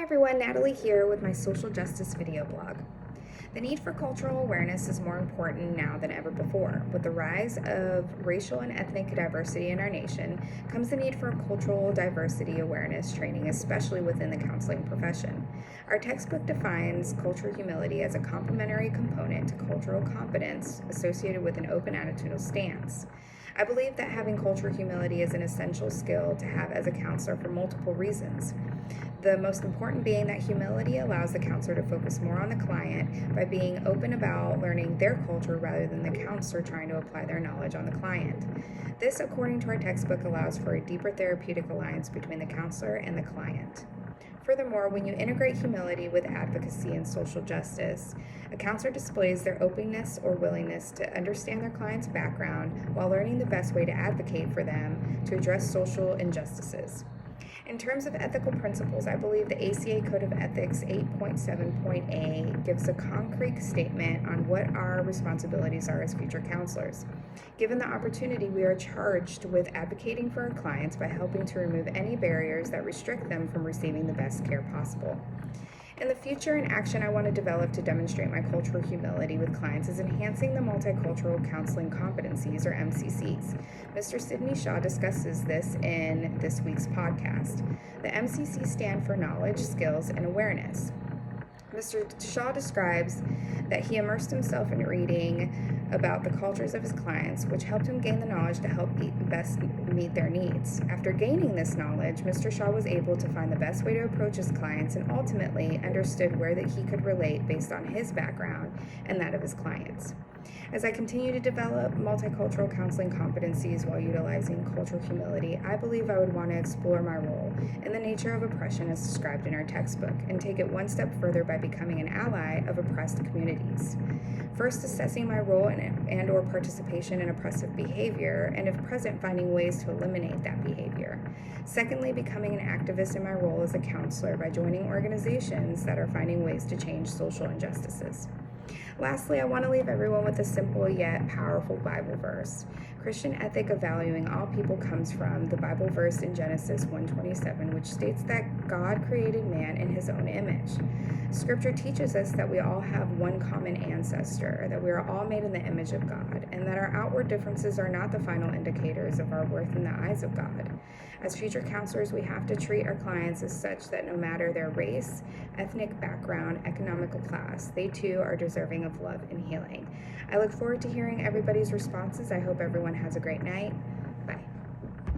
everyone, Natalie here with my social justice video blog. The need for cultural awareness is more important now than ever before. With the rise of racial and ethnic diversity in our nation comes the need for cultural diversity awareness training, especially within the counseling profession. Our textbook defines cultural humility as a complementary component to cultural competence associated with an open attitudinal stance. I believe that having cultural humility is an essential skill to have as a counselor for multiple reasons. The most important being that humility allows the counselor to focus more on the client by being open about learning their culture rather than the counselor trying to apply their knowledge on the client. This, according to our textbook, allows for a deeper therapeutic alliance between the counselor and the client. Furthermore, when you integrate humility with advocacy and social justice, a counselor displays their openness or willingness to understand their client's background while learning the best way to advocate for them to address social injustices. In terms of ethical principles, I believe the ACA Code of Ethics 8.7.A gives a concrete statement on what our responsibilities are as future counselors. Given the opportunity, we are charged with advocating for our clients by helping to remove any barriers that restrict them from receiving the best care possible. In the future, an action I want to develop to demonstrate my cultural humility with clients is enhancing the multicultural counseling competencies, or MCCs. Mr. Sidney Shaw discusses this in this week's podcast. The MCCs stand for knowledge, skills, and awareness. Mr. Shaw describes that he immersed himself in reading about the cultures of his clients, which helped him gain the knowledge to help best meet their needs. After gaining this knowledge, Mr. Shaw was able to find the best way to approach his clients and ultimately understood where that he could relate based on his background and that of his clients. As I continue to develop multicultural counseling competencies while utilizing cultural humility, I believe I would want to explore my role in the nature of oppression as described in our textbook and take it one step further by becoming an ally of oppressed communities. First, assessing my role and or participation in oppressive behavior, and if present, finding ways to eliminate that behavior. Secondly, becoming an activist in my role as a counselor by joining organizations that are finding ways to change social injustices. Lastly, I want to leave everyone with a simple yet powerful Bible verse. Christian ethic of valuing all people comes from the Bible verse in Genesis 1:27, which states that God created man in his own image. Scripture teaches us that we all have one common ancestor, that we are all made in the image of God, and that our outward differences are not the final indicators of our worth in the eyes of God. As future counselors, we have to treat our clients as such that no matter their race, ethnic background, economical class, they too are deserving of love and healing. I look forward to hearing everybody's responses. I hope everyone has a great night.